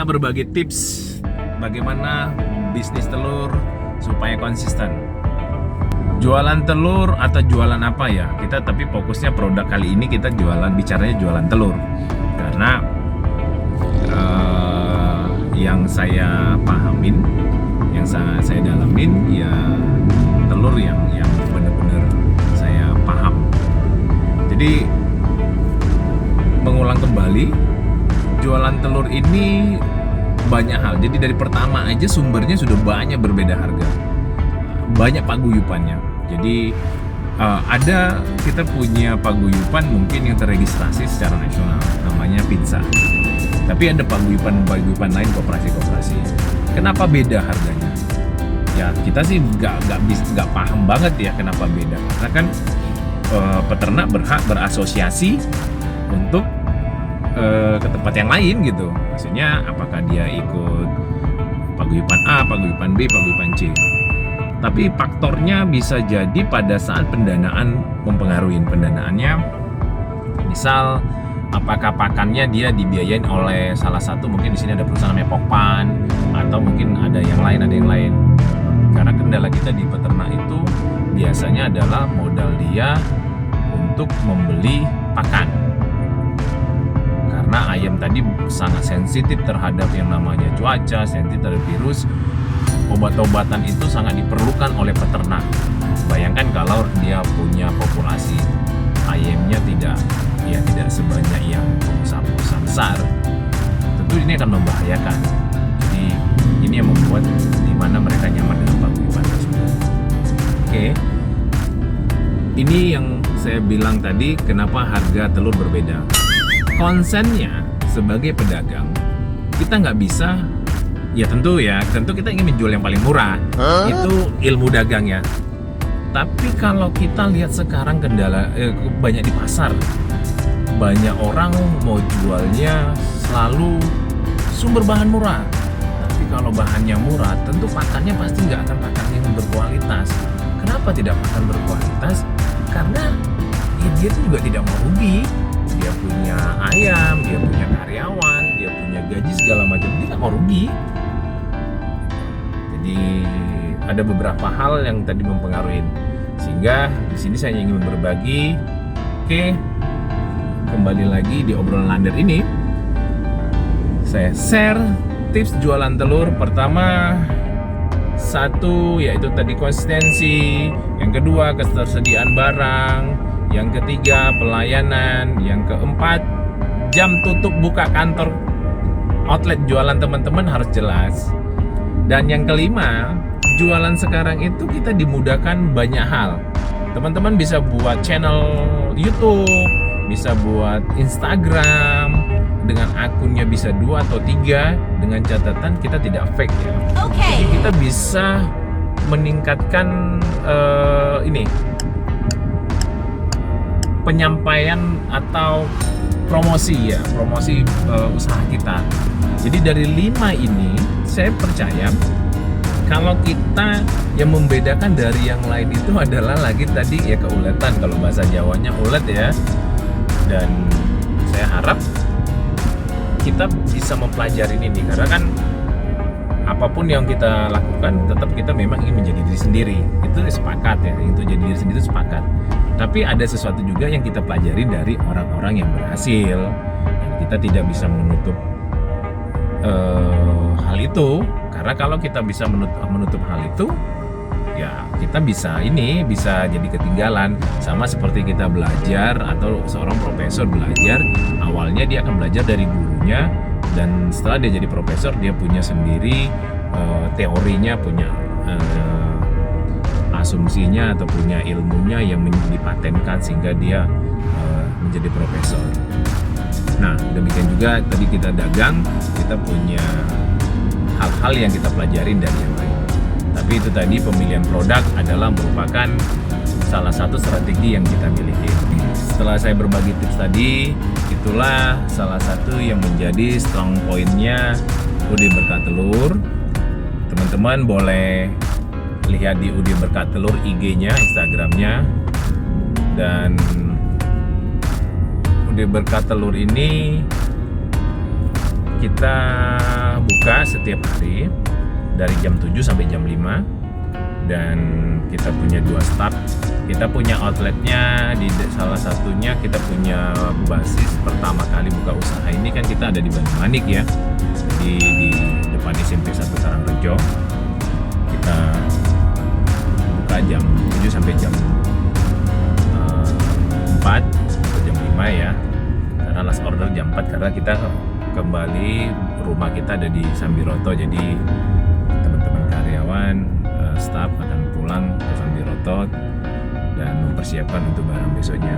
berbagi tips bagaimana bisnis telur supaya konsisten. Jualan telur atau jualan apa ya? Kita tapi fokusnya produk kali ini kita bicaranya jualan telur. Karena yang saya pahamin, yang saya dalamin ya telur yang benar-benar saya paham. Jadi mengulang kembali, jualan telur ini banyak hal. Jadi dari pertama aja sumbernya sudah banyak berbeda harga, banyak paguyupannya. Jadi kita punya paguyupan mungkin yang terregistrasi secara nasional, namanya pizza. Tapi ada paguyupan lain, koperasi. Kenapa beda harganya? Ya kita sih nggak paham banget ya kenapa beda. Karena kan peternak berhak berasosiasi untuk ke tempat yang lain gitu. Maksudnya apakah dia ikut paguyupan A, paguyupan B, paguyupan C. Tapi faktornya bisa jadi pada saat pendanaan mempengaruhi pendanaannya. Misal apakah pakannya dia dibiayain oleh salah satu, mungkin di sini ada perusahaan namanya Pokpan, atau mungkin ada yang lain. Karena kendala kita di peternak itu biasanya adalah modal dia untuk membeli pakan. Karena ayam tadi sangat sensitif terhadap yang namanya cuaca, sensitif terhadap virus. Obat-obatan itu sangat diperlukan oleh peternak. Bayangkan kalau dia punya populasi ayamnya tidak sebanyak yang pengusaha-pengusaha besar, tentu ini akan membahayakan. Jadi ini yang membuat di mana mereka nyaman dengan paguyuban tersebut. Oke. Ini yang saya bilang tadi, kenapa harga telur berbeda. Konsennya sebagai pedagang, kita nggak bisa, tentu kita ingin menjual yang paling murah. Itu ilmu dagang ya. Tapi kalau kita lihat sekarang kendala banyak di pasar, banyak orang mau jualnya selalu sumber bahan murah. Tapi kalau bahannya murah, tentu pakannya pasti nggak akan pakan yang berkualitas. Kenapa tidak pakan berkualitas? Karena dia tuh juga tidak mau rugi. Dia punya ayam, dia punya karyawan, dia punya gaji segala macam, dia nggak mau rugi. Jadi ada beberapa hal yang tadi mempengaruhi, sehingga di sini saya ingin berbagi. Oke, kembali lagi di obrolan lander ini, saya share tips jualan telur. Pertama, satu yaitu tadi konsistensi, yang kedua ketersediaan barang, yang ketiga pelayanan, yang keempat jam tutup buka kantor outlet jualan teman-teman harus jelas, dan yang kelima, jualan sekarang itu kita dimudahkan banyak hal. Teman-teman bisa buat channel YouTube, bisa buat Instagram dengan akunnya bisa 2 atau 3, dengan catatan kita tidak fake ya. Jadi kita bisa meningkatkan penyampaian atau promosi usaha kita. Jadi dari 5 ini saya percaya kalau kita yang membedakan dari yang lain itu adalah lagi tadi ya keuletan, kalau bahasa Jawanya ulet ya. Dan saya harap kita bisa mempelajari ini, karena kan apapun yang kita lakukan tetap kita memang ingin menjadi diri sendiri. Itu sepakat ya, itu jadi diri sendiri itu sepakat. Tapi ada sesuatu juga yang kita pelajari dari orang-orang yang berhasil. Dan kita tidak bisa menutup hal itu, karena kalau kita bisa menutup hal itu, ya kita bisa jadi ketinggalan. Sama seperti kita belajar atau seorang profesor belajar, awalnya dia akan belajar dari gurunya, dan setelah dia jadi profesor dia punya sendiri teorinya, punya asumsinya atau punya ilmunya yang dipatenkan sehingga dia menjadi profesor. Nah, demikian juga tadi kita dagang, kita punya hal-hal yang kita pelajarin dari yang lain. Tapi itu tadi pemilihan produk adalah merupakan salah satu strategi yang kita miliki. Setelah saya berbagi tips tadi, itulah salah satu yang menjadi strong point-nya UD Berkah Telur. Teman-teman boleh lihat di UD Berkah Telur IG-nya, Instagram-nya. Dan UD Berkah Telur ini Kita buka setiap hari dari jam 7 sampai jam 5, dan kita punya 2 staff. Kita punya outletnya di salah satunya, kita punya basis pertama kali buka usaha ini kan kita ada di Banyumanik ya, di depan SMP 1 Karangrejo. Kita buka jam 7 sampai jam 4 atau jam 5 ya, karena last order jam 4 karena kita kembali, rumah kita ada di Sambiroto, jadi teman-teman karyawan, staff akan pulang ke Sambiroto dan mempersiapkan untuk barang besoknya.